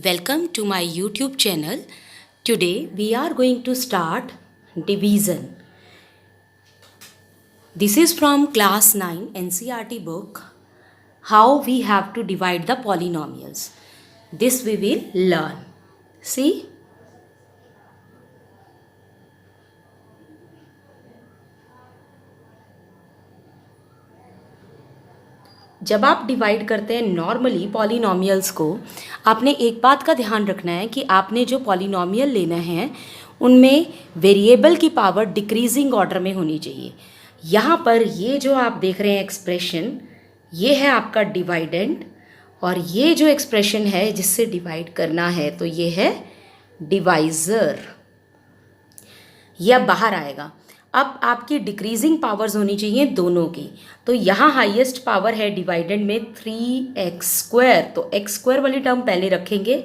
Welcome to my YouTube channel. Today we are going to start division. This is from class 9 NCERT book, how we have to divide the polynomials. This we will learn. See? जब आप divide करते हैं normally polynomials को, आपने एक बात का ध्यान रखना है कि आपने जो पॉलिनॉमियल लेना है उनमें वेरिएबल की पावर डिक्रीजिंग ऑर्डर में होनी चाहिए। यहाँ पर ये जो आप देख रहे हैं एक्सप्रेशन, ये है आपका डिवाइडेंड, और ये जो एक्सप्रेशन है जिससे डिवाइड करना है तो ये है डिवाइज़र। यह बाहर आएगा। अब आपकी डिक्रीजिंग पावर्स होनी चाहिए दोनों की। तो यहाँ हाईएस्ट पावर है डिवाइडेंड में 3x², तो x² वाली टर्म पहले रखेंगे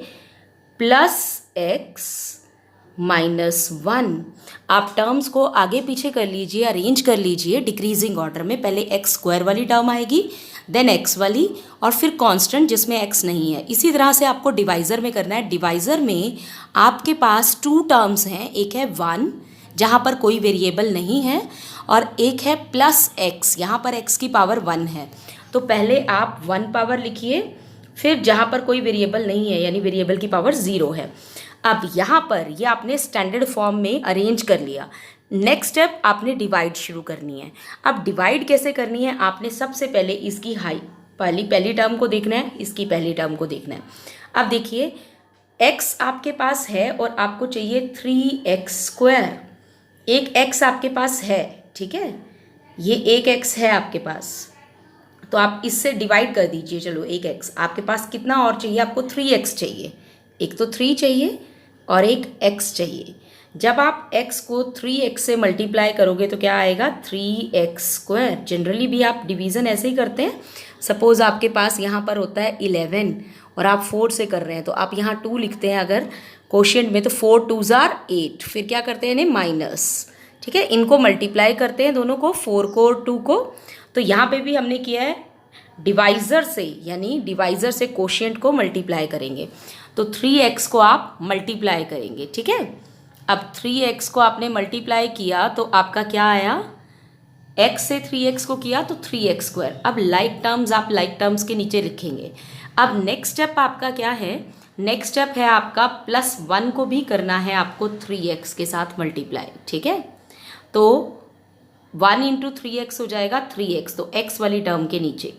प्लस x -1। आप टर्म्स को आगे पीछे कर लीजिए, अरेंज कर लीजिए डिक्रीजिंग ऑर्डर में। पहले x² वाली टर्म आएगी, देन x वाली, और फिर कांस्टेंट जिसमें x नहीं है। इसी तरह से आपको डिवाइज़र में करना है। डिवाइज़र में आपके पास 2 टर्म्स हैं, एक है 1 जहाँ पर कोई वेरिएबल नहीं है, और एक है प्लस x, यहाँ पर x की पावर 1 है। तो पहले आप 1 पावर लिखिए, फिर जहाँ पर कोई वेरिएबल नहीं है यानी वेरिएबल की पावर 0 है। अब यहाँ पर ये आपने स्टैंडर्ड फॉर्म में अरेंज कर लिया। नेक्स्ट स्टेप आपने डिवाइड शुरू करनी है। अब डिवाइड कैसे करनी है, आपने सबसे पहले इसकी पहली टर्म को देखना है, इसकी पहली टर्म को देखना है। अब देखिए x आपके पास है और आपको चाहिए 3x²। एक x आपके पास है, ठीक है, ये एक x है आपके पास, तो आप इससे डिवाइड कर दीजिए। चलो एक x आपके पास कितना और चाहिए, आपको 3x चाहिए। एक तो 3 चाहिए और एक x चाहिए। जब आप x को 3x से मल्टीप्लाई करोगे तो क्या आएगा, 3x²। जनरली भी आप डिवीज़न ऐसे ही करते हैं। सपोज़ आपके पास यहाँ पर होता है 11 और आप 4 से कर रहे हैं, तो आप यहाँ 2 लिखते हैं अगर कोशिएंट में, तो 4 2s are 8। फिर क्या करते हैं इन्हें माइनस, ठीक है, इनको मल्टीप्लाई करते हैं दोनों को, 4 को और 2 को। तो यहाँ पे भी हमने किया है डिवाइज़र से, यानी डिवाइज़र से कोशिएंट को मल्टीप्लाई करेंगे। तो 3x को आप मल्टीप्लाई करेंगे, ठीक है। अब 3x को आपने मल्टीप्लाई किया तो आपका क्या आया, x से 3x को किया तो 3x²। अब लाइक टर्म्स आप लाइक टर्म्स के नीचे लिखेंगे। अब नेक्स्ट स्टेप आपका क्या है, नेक्स्ट स्टेप है आपका +1 को भी करना है आपको 3x के साथ मल्टीप्लाई, ठीक है। तो 1 × 3x हो जाएगा 3x, तो x वाली टर्म के नीचे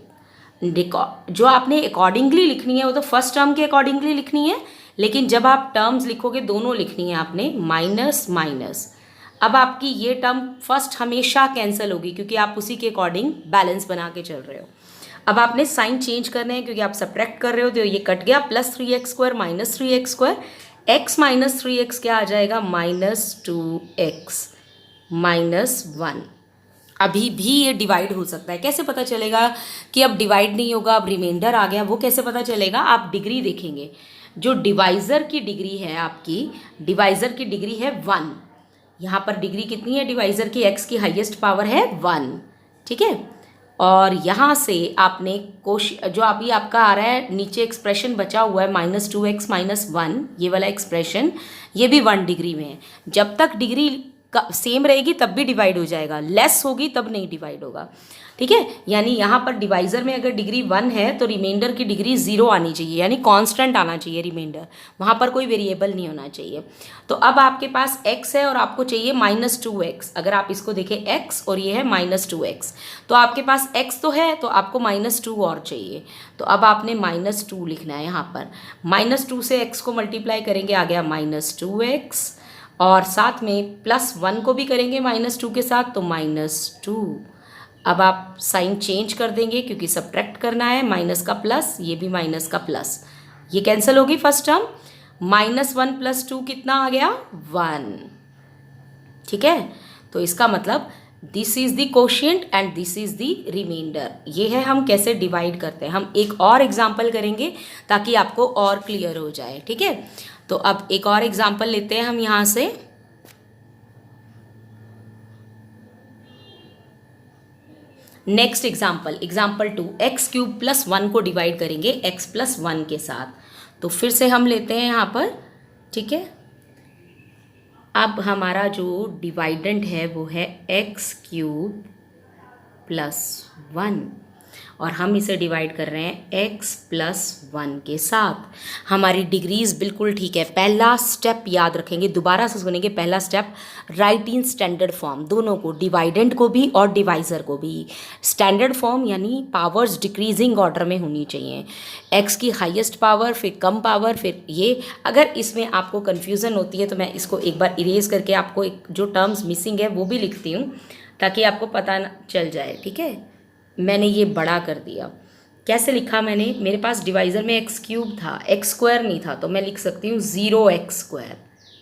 जो आपने अकॉर्डिंगली लिखनी है वो तो फर्स्ट टर्म के अकॉर्डिंगली लिखनी है, लेकिन जब आप टर्म्स लिखोगे दोनों लिखनी है आपने माइनस माइनस। अब आपकी ये टर्म फर्स्ट हमेशा कैंसिल होगी क्योंकि आप उसी के अकॉर्डिंग बैलेंस बना के चल रहे हो। अब आपने साइन चेंज करना है क्योंकि आप सब्ट्रैक्ट कर रहे हो, तो ये कट गया, +3x² -3x²। x - 3x क्या आ जाएगा, -2x -1। अभी भी ये डिवाइड हो सकता है। कैसे पता चलेगा कि अब डिवाइड नहीं होगा, अब रिमाइंडर आ गया, वो कैसे पता चलेगा, आप डिग्री देखेंगे। जो डिवाइज़र की डिग्री है आपकी, डिवाइज़र की डिग्री है 1। यहाँ पर डिग्री कितनी है डिवाइज़र की, x की हाईएस्ट पावर है 1, ठीक है। और यहाँ से आपने जो अभी आपका आ रहा है नीचे एक्सप्रेशन बचा हुआ है -2x -1, ये वाला एक्सप्रेशन, ये भी 1 डिग्री में है। जब तक डिग्री सेम रहेगी तब भी डिवाइड हो जाएगा, लेस होगी तब नहीं डिवाइड होगा, ठीक है। यानी यहाँ पर डिवाइज़र में अगर डिग्री 1 है तो रिमाइंडर की डिग्री 0 आनी चाहिए, यानी कांस्टेंट आना चाहिए रिमाइंडर, वहाँ पर कोई वेरिएबल नहीं होना चाहिए। तो अब आपके पास x है और आपको चाहिए -2x। अगर आप इसको देखें x और ये है -2x, तो आपके पास x तो है तो आपको -2 और चाहिए। तो अब आपने -2 लिखना है यहाँ पर। -2 से x को मल्टीप्लाई करेंगे, आ गया -2x, और साथ में +1 को भी करेंगे -2 के साथ, तो -2। अब आप साइन चेंज कर देंगे क्योंकि सब्ट्रैक्ट करना है, माइनस का प्लस, ये भी माइनस का प्लस, ये कैंसिल होगी फर्स्ट टर्म। -1 + 2 कितना आ गया, 1, ठीक है। तो इसका मतलब this is the quotient and this is the remainder. ये है हम कैसे डिवाइड करते हैं। हम एक और एग्जाम्पल करेंगे ताकि आपको और क्लियर हो जाए, ठीक है। तो अब एक और एग्जाम्पल लेते हैं हम यहाँ से। नेक्स्ट एग्जाम्पल 2, x³ + 1 को डिवाइड करेंगे x + 1 के साथ। तो फिर से हम लेते हैं यहाँ पर, ठीक है। अब हमारा जो डिवाइडेंट है वो है x³ + 1 और हम इसे डिवाइड कर रहे हैं x + 1 के साथ। हमारी डिग्रीज बिल्कुल ठीक है। पहला स्टेप याद रखेंगे, दोबारा से सुनेंगे। पहला step, right in standard form, दोनों को, डिवाइडेंट को भी और डिवाइज़र को भी। स्टैंडर्ड फॉर्म यानी पावर्स डिक्रीजिंग ऑर्डर में होनी चाहिए, x की हाईएस्ट पावर, फिर कम पावर, फिर ये। अगर इसमें आपको कन्फ्यूज़न होती है तो मैं इसको एक बार इरेज करके आपको एक जो टर्म्स मिसिंग है वो भी लिखती हूँ ताकि आपको पता चल जाए, ठीक है। मैंने ये बड़ा कर दिया। कैसे लिखा मैंने, मेरे पास डिवाइज़र में x³ था, x² नहीं था, तो मैं लिख सकती हूँ 0x²।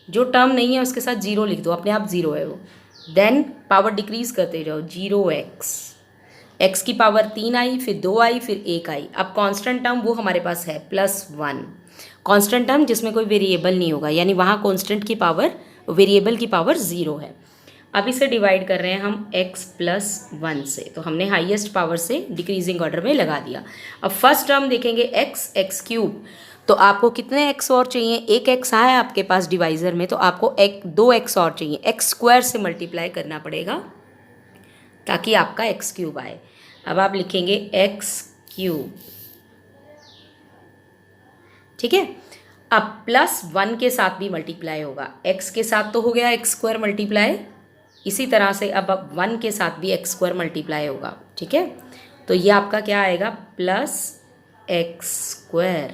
जो टर्म नहीं है उसके साथ 0 लिख दो, अपने आप 0 है वो। देन पावर डिक्रीज करते जाओ, 0x, x की पावर 3 आई, फिर 2 आई, फिर 1 आई। अब कांस्टेंट टर्म वो हमारे पास है +1, कांस्टेंट टर्म जिसमें कोई वेरिएबल नहीं होगा, यानी वहाँ कांस्टेंट की पावर, वेरिएबल की पावर 0 है। अब इसे डिवाइड कर रहे हैं हम x + 1 से, तो हमने हाईएस्ट पावर से डिक्रीजिंग ऑर्डर में लगा दिया। अब फर्स्ट टर्म देखेंगे x³ तो आपको कितने x और चाहिए, एक x आया आपके पास डिवाइज़र में, तो आपको 2x और चाहिए, x² से मल्टीप्लाई करना पड़ेगा ताकि आपका x³ आए। अब आप लिखेंगे x³, ठीक है। अब +1 के साथ भी मल्टीप्लाई होगा, x के साथ तो हो गया x² मल्टीप्लाई, इसी तरह से अब 1 के साथ भी x² मल्टीप्लाई होगा, ठीक है। तो ये आपका क्या आएगा, +x²।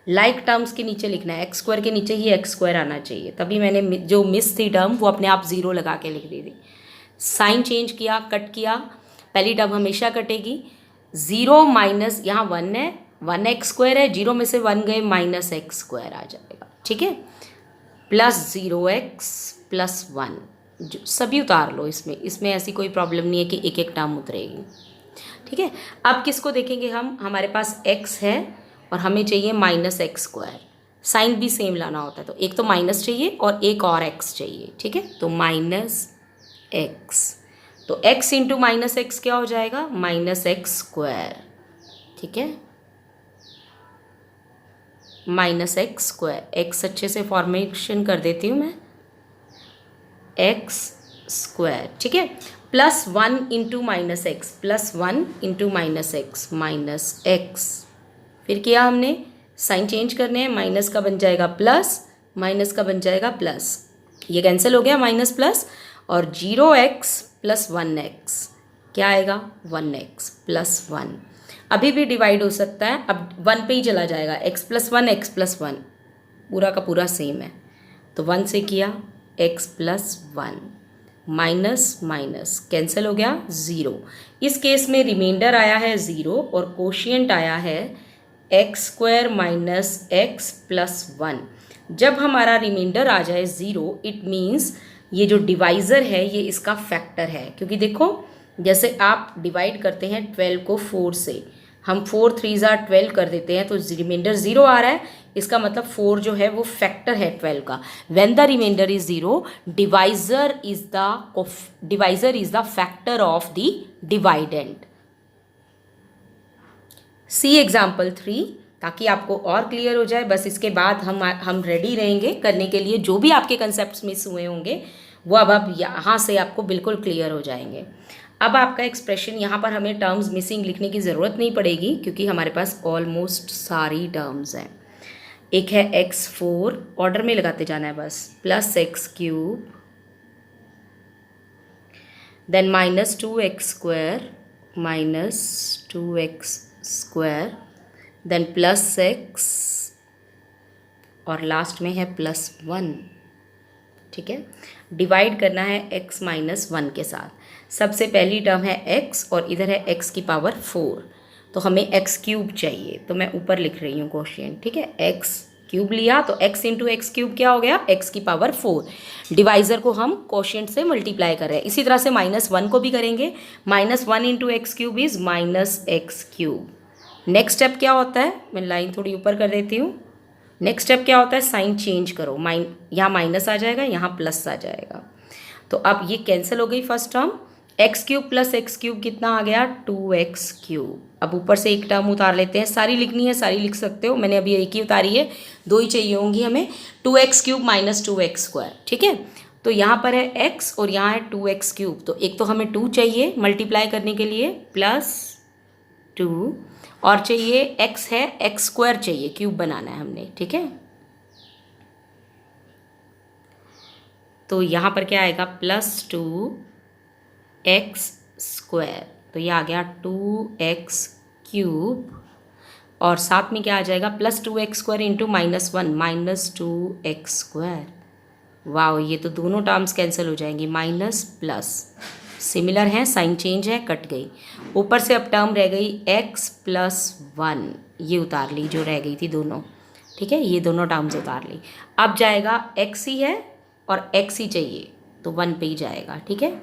लाइक टर्म्स के नीचे लिखना है, x² के नीचे ही x² आना चाहिए, तभी मैंने जो मिस थी टर्म वो अपने आप 0 लगा के लिख दी थी। साइन चेंज किया, कट किया, पहली टर्म हमेशा कटेगी। 0 माइनस, यहाँ 1 है, 1x² है, 0 में से 1 गए, -x² आ जाएगा, ठीक है। +0x + 1, सभी उतार लो इसमें ऐसी कोई प्रॉब्लम नहीं है कि एक एक टर्म उतरेगी, ठीक है। अब किसको देखेंगे हम, हमारे पास x है और हमें चाहिए -x²। साइन भी सेम लाना होता है, तो एक तो माइनस चाहिए और एक और x चाहिए, ठीक है। तो -x, तो x × -x क्या हो जाएगा, -x², ठीक है। -x², x अच्छे से फॉर्मेशन कर देती हूँ मैं, x², ठीक है। +1 × -x, +1 × -x, फिर किया हमने, साइन चेंज करने हैं, माइनस का बन जाएगा प्लस, माइनस का बन जाएगा प्लस, ये कैंसिल हो गया माइनस प्लस, और 0x + 1x क्या आएगा, 1x + 1। अभी भी डिवाइड हो सकता है, अब 1 पे ही चला जाएगा, x + 1 x + 1 पूरा का पूरा सेम है, तो 1 से किया x + 1, माइनस माइनस कैंसिल हो गया 0। इस केस में रिमाइंडर आया है 0 और कोशिएंट आया है x² - x + 1। जब हमारा रिमाइंडर आ जाए 0, इट मीन्स ये जो डिवाइज़र है ये इसका फैक्टर है, क्योंकि देखो जैसे आप डिवाइड करते हैं 12 को 4 से, हम 4 3 = 12 कर देते हैं, तो रिमाइंडर 0 आ रहा है, इसका मतलब 4 जो है वो फैक्टर है 12 का। When the remainder is 0, divisor is the factor of the dividend. See example 3, ताकि आपको और क्लियर हो जाए। बस इसके बाद हम रेडी रहेंगे करने के लिए, जो भी आपके कंसेप्ट मिस हुए होंगे वो अब यहाँ से आपको बिल्कुल क्लियर हो जाएंगे। अब आपका एक्सप्रेशन, यहाँ पर हमें टर्म्स मिसिंग लिखने की ज़रूरत नहीं पड़ेगी क्योंकि हमारे पास ऑलमोस्ट सारी टर्म्स हैं। एक है x4, ऑर्डर में लगाते जाना है बस, +x³, then -2x² -2x², then +x और लास्ट में है +1, ठीक है। डिवाइड करना है x - 1 के साथ। सबसे पहली टर्म है x और इधर है x की पावर 4, तो हमें x³ चाहिए, तो मैं ऊपर लिख रही हूँ कोशिएंट, ठीक है। x³ लिया तो x × x³ क्या हो गया, x की पावर 4। डिवाइज़र को हम कोशिएंट से मल्टीप्लाई कर रहे हैं, इसी तरह से -1 को भी करेंगे, -1 × x³ is -x³। Next step क्या होता है, मैं लाइन थोड़ी ऊपर कर देती हूँ। नेक्स्ट स्टेप क्या होता है, साइन चेंज करो, यहाँ माइनस आ जाएगा, यहाँ प्लस आ जाएगा, तो अब ये कैंसिल हो गई first term. X cube plus x cube कितना आ गया 2x3। अब ऊपर से एक टर्म उतार लेते हैं, सारी लिखनी है सारी लिख सकते हो, मैंने अभी एक ही उतारी है, दो ही चाहिए होंगी हमें। 2x3 माइनस 2x², ठीक है। तो यहाँ पर है x और यहाँ है 2x3, तो एक तो हमें 2 चाहिए मल्टीप्लाई करने के लिए प्लस 2, और चाहिए x है x² चाहिए, क्यूब बनाना है हमने, ठीक है। तो यहाँ पर क्या आएगा +2x², तो ये आ गया 2x3, और साथ में क्या आ जाएगा +2x² इंटू -1 -2x²। वाह, ये तो दोनों टर्म्स कैंसिल हो जाएंगी, माइनस प्लस सिमिलर हैं, साइन चेंज है, कट गई। ऊपर से अब टर्म रह गई x+1, ये उतार ली जो रह गई थी दोनों, ठीक है, ये दोनों टर्म्स उतार ली। अब जाएगा x ही है और x ही चाहिए, तो 1 पे ही जाएगा, ठीक है।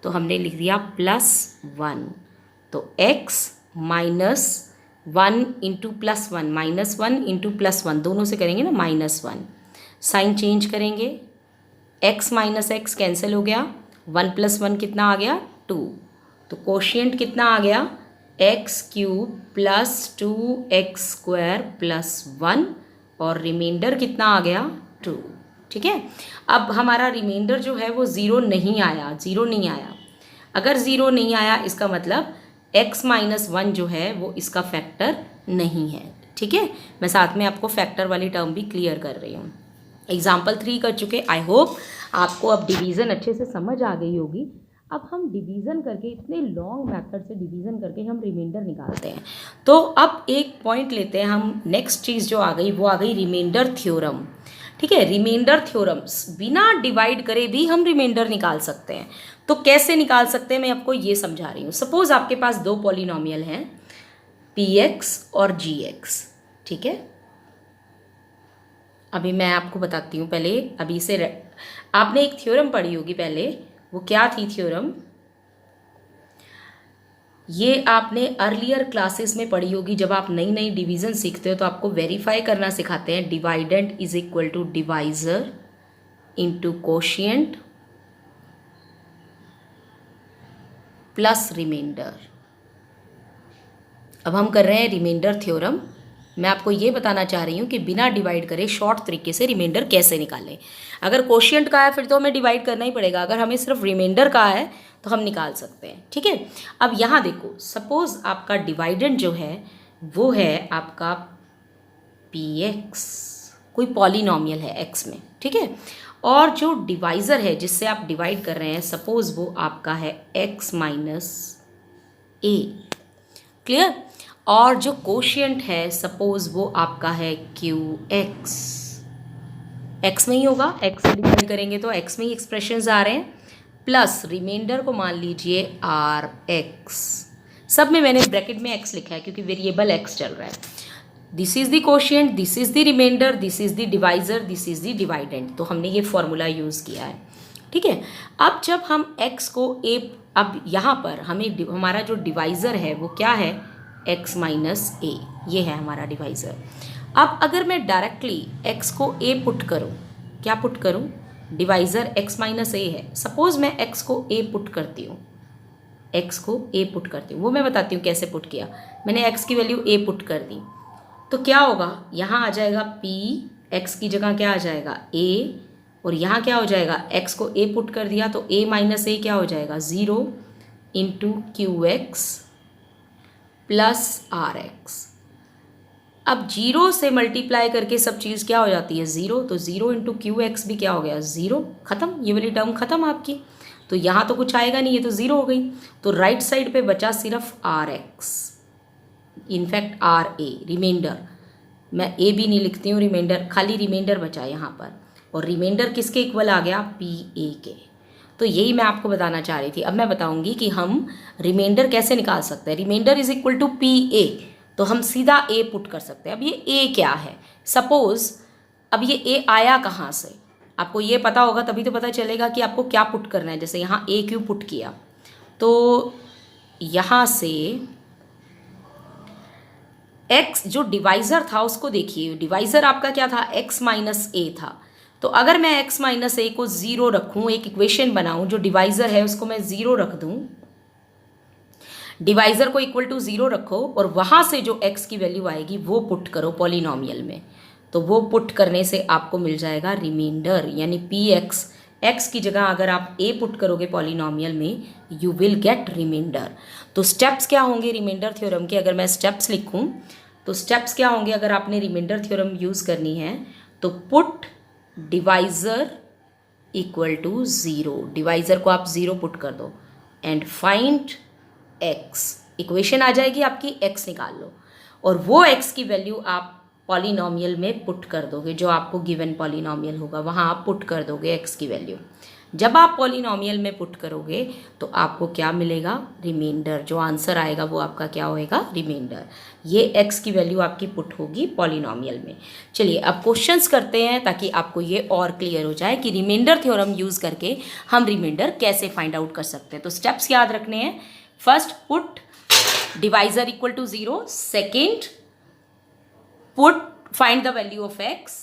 तो हमने लिख दिया +1, तो x -1 इंटू +1 -1 इंटू +1 दोनों से करेंगे ना -1, साइन चेंज करेंगे, x माइनस एक्स कैंसिल हो गया, 1 + 1 कितना आ गया 2, तो कोशिएंट कितना आ गया x³ + 2x² + 1, और रिमाइंडर कितना आ गया 2, ठीक है। अब हमारा रिमाइंडर जो है वो ज़ीरो नहीं आया, ज़ीरो नहीं आया। अगर ज़ीरो नहीं आया इसका मतलब x - 1 जो है वो इसका फैक्टर नहीं है, ठीक है। मैं साथ में आपको फैक्टर वाली टर्म भी क्लियर कर रही हूँ। एग्जाम्पल 3 कर चुके, आई होप आपको अब डिवीज़न अच्छे से समझ आ गई होगी। अब हम डिवीज़न करके, इतने लॉन्ग मेथड से डिवीज़न करके हम रिमाइंडर निकालते हैं। तो अब एक पॉइंट लेते हैं हम, नेक्स्ट चीज़ जो आ गई वो आ गई रिमाइंडर थ्योरम, ठीक है। रिमाइंडर थ्योरम्स बिना डिवाइड करे भी हम रिमाइंडर निकाल सकते हैं। तो कैसे निकाल सकते हैं मैं आपको ये समझा रही हूँ। सपोज आपके पास दो पॉलिनोमियल हैं px और gx, ठीक है। अभी मैं आपको बताती हूँ, पहले अभी से आपने एक थ्योरम पढ़ी होगी पहले, वो क्या थी थ्योरम, ये आपने अर्लियर क्लासेस में पढ़ी होगी। जब आप नई नई डिवीज़न सीखते हो तो आपको वेरीफाई करना सिखाते हैं, dividend is equal to divisor into quotient plus remainder. अब हम कर रहे हैं रिमाइंडर थ्योरम। मैं आपको ये बताना चाह रही हूँ कि बिना डिवाइड करे शॉर्ट तरीके से रिमाइंडर कैसे निकालें। अगर कोशिएंट का है फिर तो हमें डिवाइड करना ही पड़ेगा, अगर हमें सिर्फ रिमाइंडर का है तो हम निकाल सकते हैं, ठीक है। अब यहाँ देखो, सपोज आपका डिवाइडेंड जो है वो है आपका px, कोई पॉलिनोमियल है x में, ठीक है। और जो डिवाइज़र है जिससे आप डिवाइड कर रहे हैं, सपोज वो आपका है x - a, क्लियर। और जो कोशिएंट है सपोज वो आपका है qx, x में ही होगा, x से डिवाइड करेंगे तो x में ही एक्सप्रेशंस आ रहे हैं, प्लस रिमाइंडर को मान लीजिए rx। सब में मैंने ब्रैकेट में x लिखा है क्योंकि वेरिएबल x चल रहा है। This is the quotient, this is the remainder, this is the divisor, this is the dividend. तो हमने ये फॉर्मूला यूज़ किया है, ठीक है। अब जब हम x को a, अब यहाँ पर हमें हमारा जो डिवाइज़र है वो क्या है x - a, ये है हमारा डिवाइज़र। अब अगर मैं डायरेक्टली x को a पुट करूँ, क्या पुट करूँ, डिवाइज़र x - a है, सपोज़ मैं x को a पुट करती हूँ, x को a पुट करती हूँ, वो मैं बताती हूँ कैसे पुट किया। मैंने x की वैल्यू a पुट कर दी तो क्या होगा, यहाँ आ जाएगा p, x की जगह क्या आ जाएगा a, और यहाँ क्या हो जाएगा, x को a पुट कर दिया तो a - a क्या हो जाएगा 0 इंटू qx प्लस rx। अब 0 से मल्टीप्लाई करके सब चीज़ क्या हो जाती है 0, तो 0 इंटू qx भी क्या हो गया 0, ख़त्म, ये वाली टर्म ख़त्म आपकी। तो यहाँ तो कुछ आएगा नहीं, ये तो 0 हो गई। तो राइट साइड पे बचा सिर्फ rx, इनफैक्ट ra, रिमाइंडर। मैं a भी नहीं लिखती हूँ, रिमाइंडर, खाली रिमाइंडर बचा यहाँ पर, और रिमाइंडर किसके इक्वल आ गया pa के। तो यही मैं आपको बताना चाह रही थी। अब मैं बताऊंगी कि हम रिमाइंडर कैसे निकाल सकते हैं। Remainder is equal to pa, तो हम सीधा a पुट कर सकते हैं। अब ये a क्या है, सपोज अब ये a आया कहाँ से, आपको ये पता होगा तभी तो पता चलेगा कि आपको क्या पुट करना है। जैसे यहाँ a क्यों पुट किया, तो यहाँ से x जो डिवाइज़र था उसको देखिए, डिवाइज़र आपका क्या था x - a था, तो अगर मैं x माइनस ए को 0 रखूँ, एक इक्वेशन बनाऊँ जो डिवाइज़र है उसको मैं 0 रख दूँ, डिवाइज़र को इक्वल टू 0 रखो और वहाँ से जो x की वैल्यू आएगी वो पुट करो पॉलिनॉमियल में, तो वो पुट करने से आपको मिल जाएगा रिमाइंडर, यानी पी एक्स, x की जगह अगर आप a पुट करोगे पॉलिनॉमियल में, यू विल गेट रिमाइंडर। तो स्टेप्स क्या होंगे रिमाइंडर थ्योरम के, अगर मैं स्टेप्स लिखूं तो स्टेप्स क्या होंगे अगर आपने रिमाइंडर थ्योरम यूज़ करनी है, तो put divisor equal to 0, divisor को आप 0 पुट कर दो एंड फाइंड x, इक्वेशन आ जाएगी आपकी, x निकाल लो और वो x की वैल्यू आप पॉलिनॉमियल में पुट कर दोगे, जो आपको गिवन पॉलिनॉमियल होगा वहाँ आप पुट कर दोगे x की वैल्यू। जब आप पॉलिनॉमियल में पुट करोगे तो आपको क्या मिलेगा, रिमाइंडर, जो आंसर आएगा वो आपका क्या होएगा, रिमाइंडर। ये x की वैल्यू आपकी पुट होगी पॉलिनॉमियल में। चलिए अब क्वेश्चंस करते हैं ताकि आपको ये और क्लियर हो जाए कि रिमाइंडर थ्योरम यूज़ करके हम रिमाइंडर कैसे फाइंड आउट कर सकते हैं। तो स्टेप्स याद रखने हैं, first put divisor equal to 0, second put find the value of x,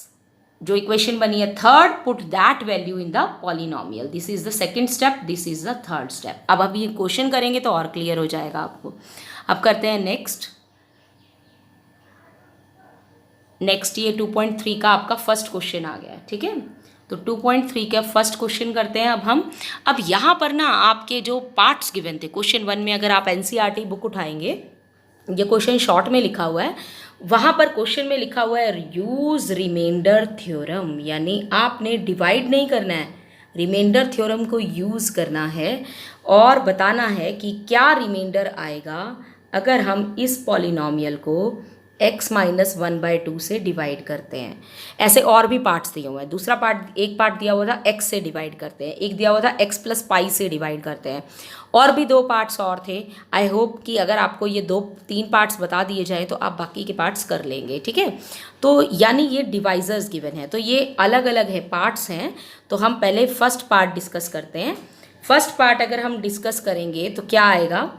जो इक्वेशन बनी है, third put that value in the polynomial, this is the second step, this is the third step. अब अभी question करेंगे तो और clear हो जाएगा आपको। अब करते हैं नेक्स्ट। ये 2.3 का आपका फर्स्ट क्वेश्चन आ गया है, ठीक है। तो 2.3 का फर्स्ट क्वेश्चन करते हैं अब हम। अब यहाँ पर ना आपके जो पार्ट्स गिवन थे क्वेश्चन 1 में, अगर आप एनसीईआरटी बुक उठाएंगे, ये क्वेश्चन शॉर्ट में लिखा हुआ है, वहाँ पर क्वेश्चन में लिखा हुआ है यूज़ रिमाइंडर थ्योरम, यानी आपने डिवाइड नहीं करना है, रिमाइंडर थ्योरम को यूज़ करना है और बताना है कि क्या रिमाइंडर आएगा अगर हम इस पॉलिनॉमियल को x माइनस 1/2 से डिवाइड करते हैं। ऐसे और भी पार्ट्स दिए हुए हैं, दूसरा पार्ट, एक पार्ट दिया हुआ था x से डिवाइड करते हैं, एक दिया हुआ था x प्लस पाई से डिवाइड करते हैं, और भी 2 पार्ट्स और थे। आई होप कि अगर आपको ये 2-3 पार्ट्स बता दिए जाए तो आप बाकी के पार्ट्स कर लेंगे, ठीक है। तो यानी ये डिवाइजर्स गिवन है, तो ये अलग अलग है, पार्ट्स हैं। तो हम पहले फर्स्ट पार्ट डिस्कस करते हैं। फर्स्ट पार्ट अगर हम डिस्कस करेंगे तो क्या आएगा,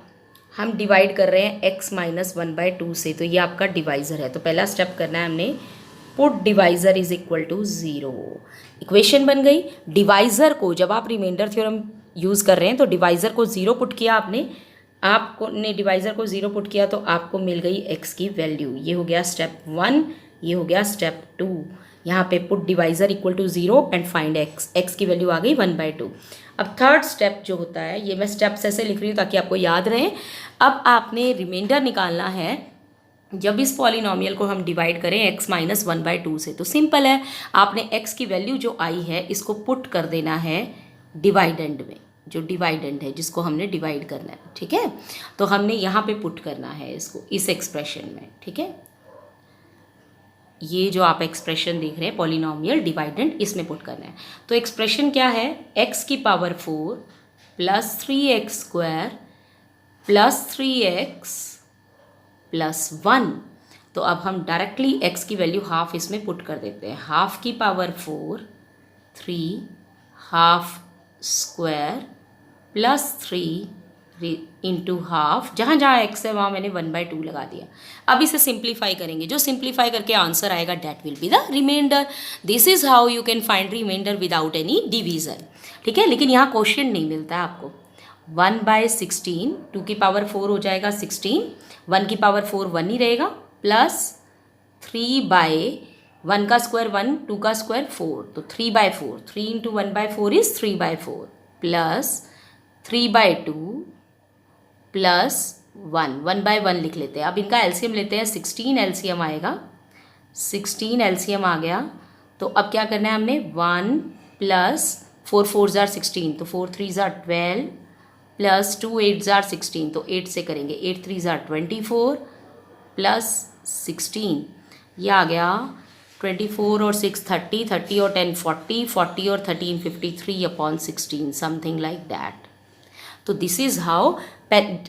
हम डिवाइड कर रहे हैं x माइनस 1/2 से, तो ये आपका डिवाइज़र है। तो पहला स्टेप करना है हमने, put divisor is equal to 0, equation बन गई। डिवाइज़र को जब आप रिमाइंडर थ्योरम यूज़ कर रहे हैं तो डिवाइज़र को 0 पुट किया आपने डिवाइज़र को 0 पुट किया तो आपको मिल गई x की वैल्यू। ये हो गया स्टेप 1, ये हो गया स्टेप 2। यहाँ पे put divisor equal to 0 and find x की वैल्यू आ गई 1/2। अब थर्ड स्टेप जो होता है, ये मैं स्टेप्स ऐसे लिख रही हूँ ताकि आपको याद रहे। अब आपने रिमाइंडर निकालना है जब इस पॉलिनॉमियल को हम डिवाइड करें x माइनस 1/2 से। तो सिंपल है, आपने x की वैल्यू जो आई है इसको पुट कर देना है डिवाइडेंड में, जो डिवाइडेंड है जिसको हमने डिवाइड करना है, ठीक है। तो हमने यहाँ पे पुट करना है इसको इस एक्सप्रेशन में, ठीक है। ये जो आप एक्सप्रेशन देख रहे हैं पॉलिनॉमियल डिवाइडेंड, इसमें पुट करना है। तो एक्सप्रेशन क्या है, x की power 4 plus 3x square plus 3x plus 1। तो अब हम डायरेक्टली x की वैल्यू हाफ इसमें पुट कर देते हैं, हाफ की power 4, 3 half square plus 3 into half, जहाँ जहाँ x है वहाँ मैंने 1/2 लगा दिया। अब इसे सिंप्लीफाई करेंगे, जो सिंप्लीफाई करके आंसर आएगा that will be the remainder. This is how you can find remainder without any division, ठीक है। लेकिन यहाँ क्वेश्चन नहीं मिलता है आपको। 1/16, 2 की पावर 4 हो जाएगा 16, 1 की पावर 4 1 ही रहेगा, प्लस 3/1 का स्क्वायर 1, 2 का स्क्वायर 4, तो 3/4, 3 इंटू 1/4 इज 3/4 प्लस 3/2 प्लस 1, 1/1 लिख लेते हैं। अब इनका एलसीएम लेते हैं, 16 एलसीएम आएगा, 16 एलसीएम आ गया। तो अब क्या करना है हमने, 1 प्लस 4 4 जार 16, तो 4 3 जार 12 प्लस 2 8 जार 16, तो 8 से करेंगे, 8 3 जार 24 प्लस 16, ये आ गया 24 और 6 30, 30 और 10 40, 40 और 13 53/16, समथिंग लाइक दैट। तो दिस इज़ हाउ,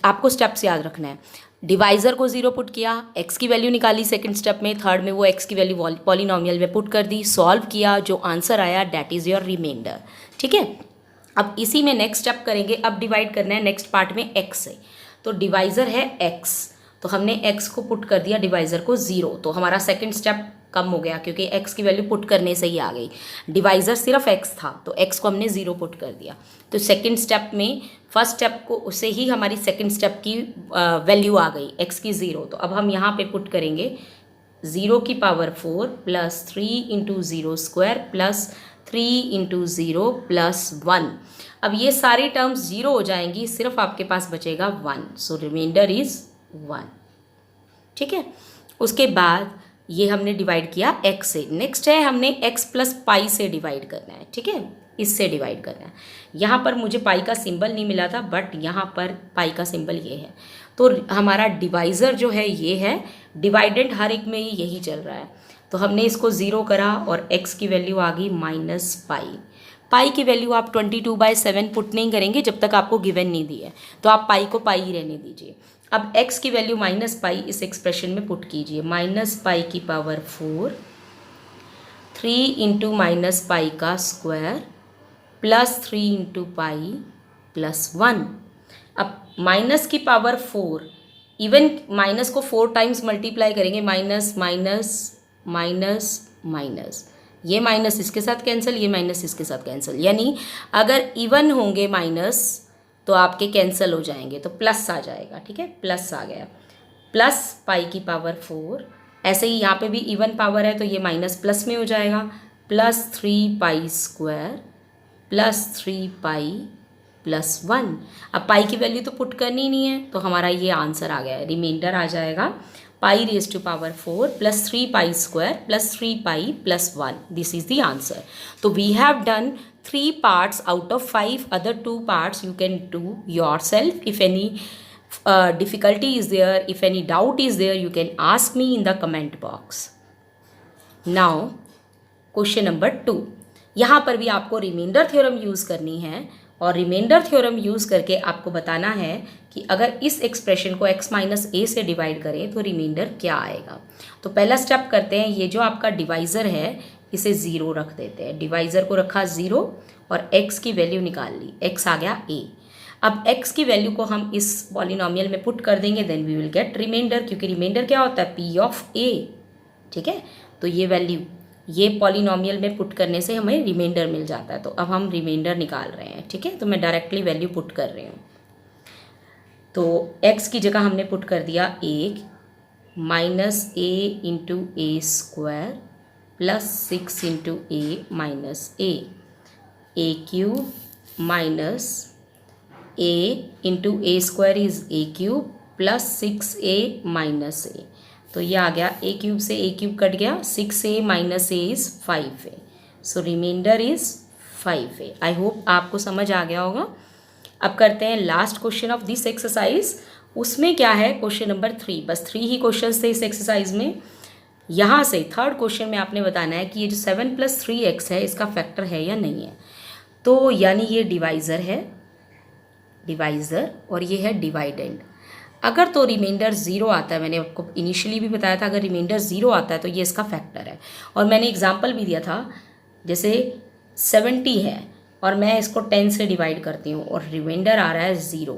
आपको स्टेप्स याद रखना है। डिवाइज़र को 0 पुट किया, x की वैल्यू निकाली सेकंड स्टेप में, थर्ड में वो x की वैल्यू पॉलिनॉमियल में पुट कर दी, सॉल्व किया, जो आंसर आया दैट इज़ योर रिमाइंडर, ठीक है। अब इसी में नेक्स्ट स्टेप करेंगे, अब डिवाइड करना है नेक्स्ट पार्ट में x से। तो डिवाइज़र है x, तो हमने x को पुट कर दिया डिवाइज़र को 0, तो हमारा सेकंड स्टेप कम हो गया क्योंकि x की वैल्यू पुट करने से ही आ गई। डिवाइज़र सिर्फ x था तो x को हमने 0 पुट कर दिया। तो सेकंड स्टेप में फर्स्ट स्टेप को उससे ही हमारी सेकंड स्टेप की वैल्यू आ गई x की 0। तो अब हम यहाँ पे पुट करेंगे 0 की power 4 plus 3 into 0 square plus 3 into 0 plus 1। अब ये सारी टर्म्स 0 हो जाएंगी, सिर्फ आपके पास बचेगा 1। सो रिमाइंडर इज़ 1। ठीक है, उसके बाद ये हमने डिवाइड किया x से। नेक्स्ट है हमने x प्लस पाई से डिवाइड करना है। ठीक है, इससे डिवाइड करना है। यहाँ पर मुझे पाई का सिंबल नहीं मिला था बट यहाँ पर पाई का सिंबल ये है। तो हमारा डिवाइज़र जो है ये है, डिवाइडेंड हर एक में यही चल रहा है। तो हमने इसको 0 करा और x की वैल्यू आ गई माइनस पाई। पाई की वैल्यू आप 22/7 पुट नहीं करेंगे जब तक आपको गिवन नहीं दी है, तो आप पाई को पाई ही रहने दीजिए। अब x की वैल्यू माइनस पाई इस एक्सप्रेशन में पुट कीजिए। माइनस पाई की पावर 4 3 इंटू माइनस पाई का square plus 3 into pi plus 1। अब माइनस की पावर 4, इवन माइनस को 4 टाइम्स मल्टीप्लाई करेंगे, माइनस माइनस माइनस माइनस, ये माइनस इसके साथ कैंसिल, ये माइनस इसके साथ कैंसिल, यानी अगर इवन होंगे माइनस तो आपके कैंसिल हो जाएंगे, तो प्लस आ जाएगा। ठीक है, प्लस आ गया, प्लस पाई की पावर 4। ऐसे ही यहाँ पे भी इवन पावर है तो ये माइनस प्लस में हो जाएगा, plus 3 pi square plus 3 pi plus 1। अब पाई की वैल्यू तो पुट करनी नहीं है तो हमारा ये आंसर आ गया है। रिमाइंडर आ जाएगा pi raise to power 4 plus 3 pi square plus 3 pi plus 1। This is the answer. तो we have done 3 parts out of 5. Other 2 parts you can do yourself. If any difficulty is there, if any doubt is there, you can ask me in the comment box. Now question number 2. यहाँ पर भी आपको remainder theorem use करनी है और remainder theorem use करके आपको बताना है कि अगर इस एक्सप्रेशन को x माइनस ए से डिवाइड करें तो रिमाइंडर क्या आएगा। तो पहला स्टेप करते हैं, ये जो आपका डिवाइज़र है इसे 0 रख देते हैं। डिवाइज़र को रखा 0 और x की वैल्यू निकाल ली, x आ गया a। अब x की वैल्यू को हम इस पॉलिनोमियल में पुट कर देंगे, then we will get remainder, क्योंकि रिमाइंडर क्या होता है, p ऑफ a। ठीक है, तो ये वैल्यू ये पॉलिनोमियल में पुट करने से हमें रिमाइंडर मिल जाता है। तो अब हम रिमाइंडर निकाल रहे हैं। ठीक है, तो मैं डायरेक्टली वैल्यू पुट कर रही हूँ। तो x की जगह हमने पुट कर दिया 1 minus a into a square plus 6 into a minus a cube minus a into a square is a cube plus 6a minus a। तो ये आ गया a क्यूब से a क्यूब कट गया, 6a minus a is 5a। So remainder is 5a। I hope आपको समझ आ गया होगा। अब करते हैं last question of this exercise. उसमें क्या है, क्वेश्चन नंबर 3, बस 3 ही क्वेश्चन थे इस एक्सरसाइज में। यहाँ से थर्ड क्वेश्चन में आपने बताना है कि ये जो 7 + 3x है इसका फैक्टर है या नहीं है। तो यानी ये डिवाइज़र है, डिवाइज़र, और ये है डिवाइडेंड। अगर तो रिमाइंडर 0 आता है, मैंने आपको इनिशियली भी बताया था, अगर रिमाइंडर 0 आता है तो ये इसका फैक्टर है। और मैंने एग्जांपल भी दिया था, जैसे 70 है और मैं इसको 10 से डिवाइड करती हूँ और रिमाइंडर आ रहा है 0,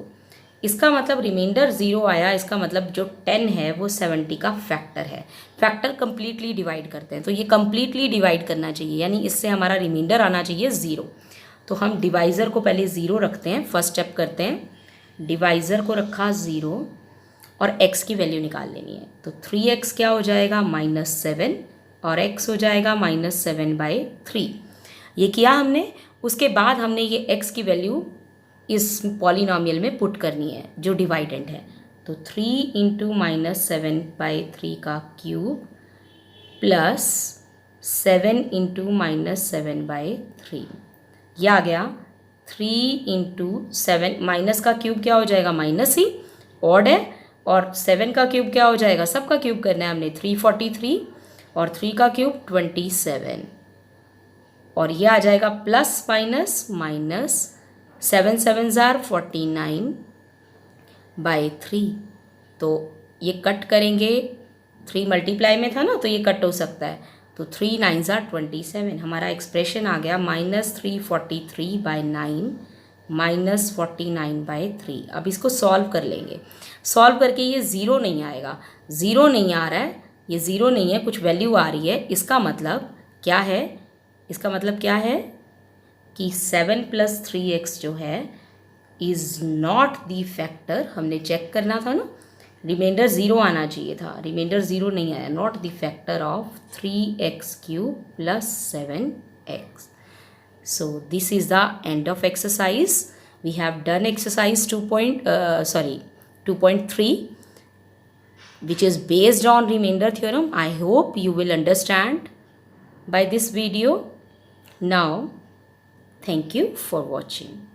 इसका मतलब रिमाइंडर 0 आया, इसका मतलब जो 10 है वो 70 का फैक्टर है। फैक्टर कंप्लीटली डिवाइड करते हैं, तो ये कंप्लीटली डिवाइड करना चाहिए, यानी इससे हमारा रिमाइंडर आना चाहिए 0। तो हम डिवाइज़र को पहले 0 रखते हैं, फर्स्ट स्टेप करते हैं। डिवाइज़र को रखा 0 और x की वैल्यू निकाल लेनी है। तो 3x क्या हो जाएगा, -7, और x हो जाएगा -7/3। ये किया हमने। उसके बाद हमने ये x की वैल्यू इस पॉलिनोमियल में पुट करनी है जो डिवाइडेंड है। तो 3 इंटू -7/3 का क्यूब प्लस 7 इंटू -7/3, यह आ गया 3 इंटू 7। माइनस का क्यूब क्या हो जाएगा, माइनस ही, ऑड है, और 7 का क्यूब क्या हो जाएगा, सबका क्यूब करना है हमने, 343, और 3 का क्यूब 27, और ये आ जाएगा प्लस माइनस माइनस, 7 7 ज़ार 49/3। तो ये कट करेंगे, 3 मल्टीप्लाई में था ना तो ये कट हो सकता है, तो 3 9 ज़ार 27। हमारा एक्सप्रेशन आ गया -343/9 -49/3। अब इसको सॉल्व कर लेंगे। सॉल्व करके ये 0 नहीं आएगा, 0 नहीं आ रहा है ये ज़ीरो नहीं है, कुछ वैल्यू आ रही है, इसका मतलब क्या है, इसका मतलब क्या है कि 7 + 3x जो है इज़ नॉट द फैक्टर, हमने चेक करना था ना, रिमाइंडर ज़ीरो आना चाहिए था, रिमाइंडर ज़ीरो नहीं आया, not the factor of 3x³ + 7x. So this is the end of exercise. We have done exercise 2.3, which is based on remainder theorem. I hope you will understand by this video. Now, thank you for watching.